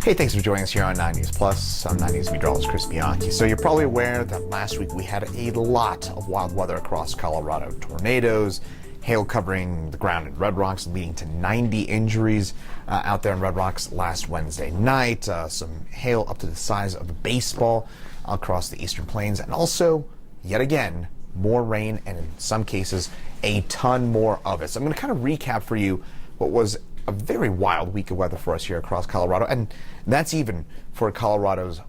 Hey, thanks for joining us here on 9 News Plus. I'm 9 News meteorologist Chris Bianchi. So you're probably aware that last week we had a lot of wild weather across Colorado. Tornadoes, hail covering the ground in Red Rocks, leading to 90 injuries out there in Red Rocks last Wednesday night. Some hail up to the size of a baseball across the eastern plains, and also, yet again, more rain, and in some cases, a ton more of it. So I'm going to kind of recap for you what was a very wild week of weather for us here across Colorado, and that's even for Colorado's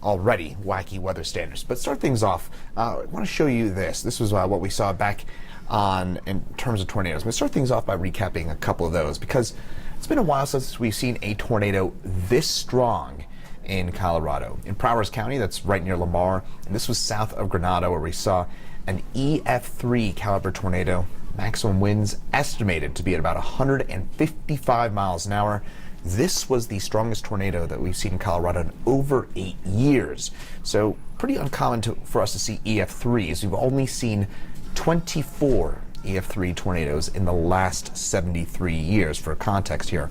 already wacky weather standards. But start things off, I want to show you this. This was what we saw back in terms of tornadoes. I'm going to start things off by recapping a couple of those, because it's been a while since we've seen a tornado this strong in Colorado. In Prowers County, that's right near Lamar, and this was south of Granada, where we saw an EF3 caliber tornado. Maximum winds estimated to be at about 155 miles an hour. This was the strongest tornado that we've seen in Colorado in over 8 years. So pretty uncommon for us to see EF3s. We've only seen 24 EF3 tornadoes in the last 73 years, for context here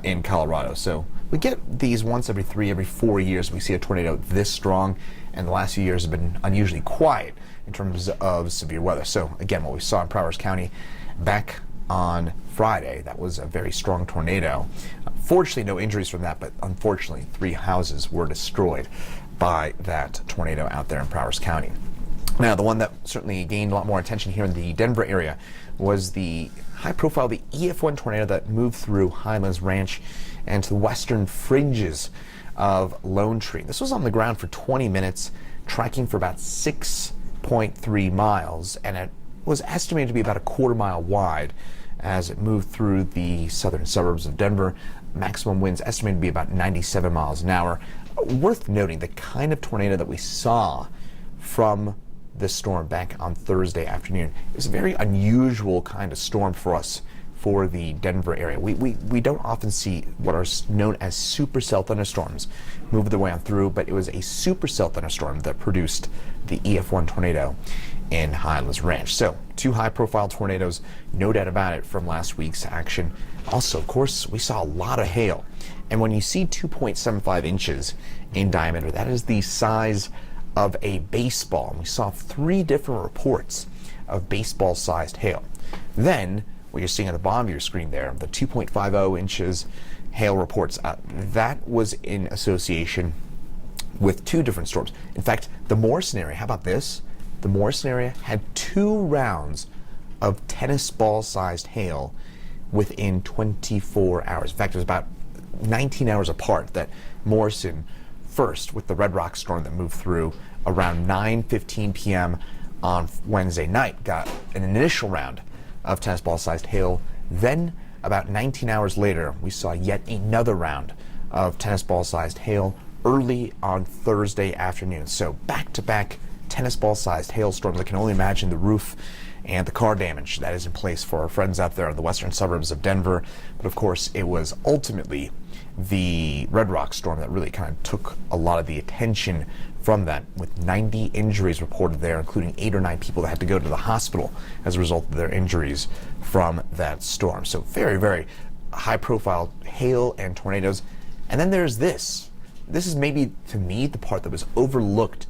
in Colorado. So we get these once every 4 years. We see a tornado this strong, and the last few years have been unusually quiet in terms of severe weather. So again, what we saw in Prowers County back on Friday, that was a very strong tornado. Fortunately, no injuries from that, but unfortunately, 3 houses were destroyed by that tornado out there in Prowers County. Now, the one that certainly gained a lot more attention here in the Denver area was the high-profile, the EF1 tornado that moved through Highlands Ranch and to the western fringes of Lone Tree. This was on the ground for 20 minutes, tracking for about 6.3 miles, and it was estimated to be about a quarter-mile wide as it moved through the southern suburbs of Denver. Maximum winds estimated to be about 97 miles an hour. Worth noting, the kind of tornado that we saw from this storm back on Thursday afternoon is a very unusual kind of storm for us for the Denver area. We don't often see what are known as supercell thunderstorms move their way on through, but it was a supercell thunderstorm that produced the EF1 tornado in Highlands Ranch. So 2 high-profile tornadoes, no doubt about it, from last week's action. Also, of course, we saw a lot of hail. And when you see 2.75 inches in diameter, that is the size of a baseball. And we saw 3 different reports of baseball-sized hail. Then, what you're seeing at the bottom of your screen there, the 2.50 inches hail reports, that was in association with 2 different storms. In fact, the Morrison area, how about this? The Morrison area had 2 rounds of tennis ball-sized hail within 24 hours. In fact, it was about 19 hours apart that Morrison first, with the Red Rock storm that moved through around 9:15 p.m. on Wednesday night, got an initial round of tennis ball-sized hail. Then, about 19 hours later, we saw yet another round of tennis ball-sized hail early on Thursday afternoon. So back-to-back tennis ball-sized hailstorms. I can only imagine the roof and the car damage that is in place for our friends out there in the western suburbs of Denver. But of course, it was ultimately the Red Rock storm that really kind of took a lot of the attention from that, with 90 injuries reported there, including 8 or 9 people that had to go to the hospital as a result of their injuries from that storm. So very, very high-profile hail and tornadoes. And then there's this. This is maybe, to me, the part that was overlooked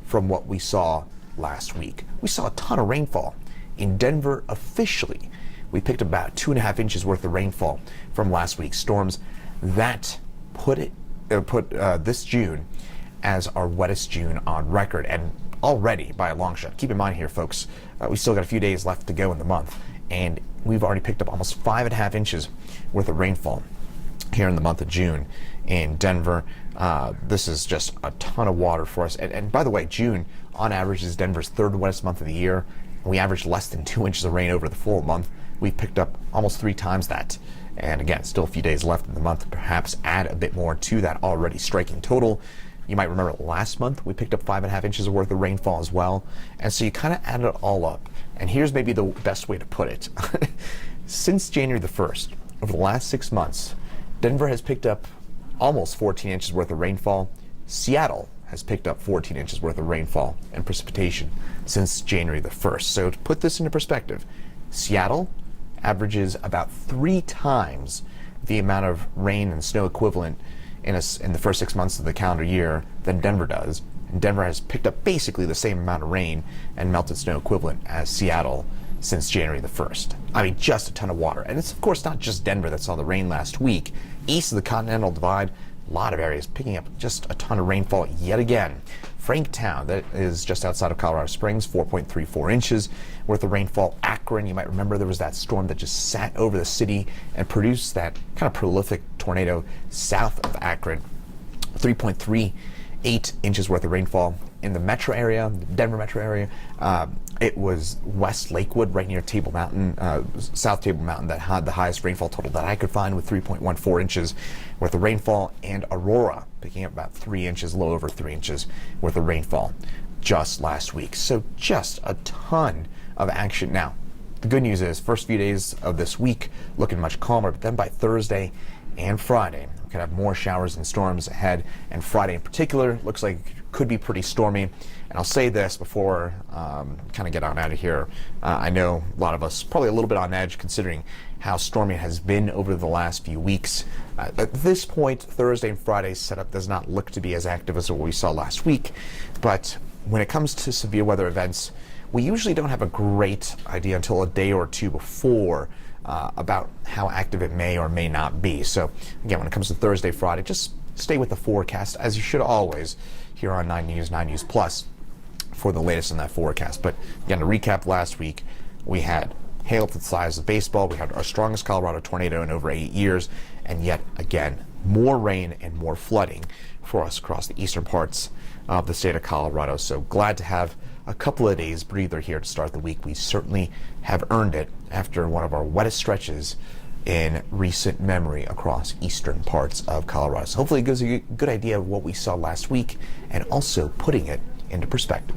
from what we saw last week. We saw a ton of rainfall in Denver. Officially, we picked up about 2.5 inches worth of rainfall from last week's storms. That put this June as our wettest June on record, and already by a long shot. Keep in mind here, folks, we still got a few days left to go in the month, and we've already picked up almost 5.5 inches worth of rainfall here in the month of June in Denver. This is just a ton of water for us. And by the way, June, on average, is Denver's 3rd wettest month of the year. We averaged less than 2 inches of rain over the full month. We've picked up almost 3 times that. And again, still a few days left in the month. Perhaps add a bit more to that already striking total. You might remember last month we picked up 5.5 inches worth of rainfall as well. And so you kind of add it all up. And here's maybe the best way to put it. Since January the 1st, over the last 6 months, Denver has picked up almost 14 inches worth of rainfall. Seattle has picked up 14 inches worth of rainfall and precipitation since January the 1st. So to put this into perspective, Seattle averages about 3 times the amount of rain and snow equivalent in the first 6 months of the calendar year than Denver does. And Denver has picked up basically the same amount of rain and melted snow equivalent as Seattle since January the 1st. I mean, just a ton of water. And it's, of course, not just Denver that saw the rain last week. East of the Continental Divide, a lot of areas picking up just a ton of rainfall yet again. Franktown, that is just outside of Colorado Springs, 4.34 inches worth of rainfall. Akron, you might remember there was that storm that just sat over the city and produced that kind of prolific tornado south of Akron. 3.38 inches worth of rainfall in the metro area, the Denver metro area. It was West Lakewood, right near Table Mountain, South Table Mountain, that had the highest rainfall total that I could find, with 3.14 inches worth of rainfall. And Aurora, picking up about 3 inches, a little over 3 inches worth of rainfall just last week. So just a ton of action. Now, the good news is, first few days of this week looking much calmer, but then by Thursday and Friday, we could have more showers and storms ahead. And Friday in particular looks like it could be pretty stormy. And I'll say this before kind of get on out of here. I know a lot of us probably a little bit on edge considering how stormy it has been over the last few weeks. At this point, Thursday and Friday's setup does not look to be as active as what we saw last week. But when it comes to severe weather events, we usually don't have a great idea until a day or two before about how active it may or may not be. So again, when it comes to Thursday, Friday, just stay with the forecast, as you should always, here on 9 News, 9 News Plus, for the latest in that forecast. But again, to recap last week, we had hail to the size of baseball. We had our strongest Colorado tornado in over 8 years, and yet again, more rain and more flooding for us across the eastern parts of the state of Colorado. So glad to have a couple of days breather here to start the week. We certainly have earned it after one of our wettest stretches in recent memory across eastern parts of Colorado. So hopefully it gives you a good idea of what we saw last week and also putting it into perspective.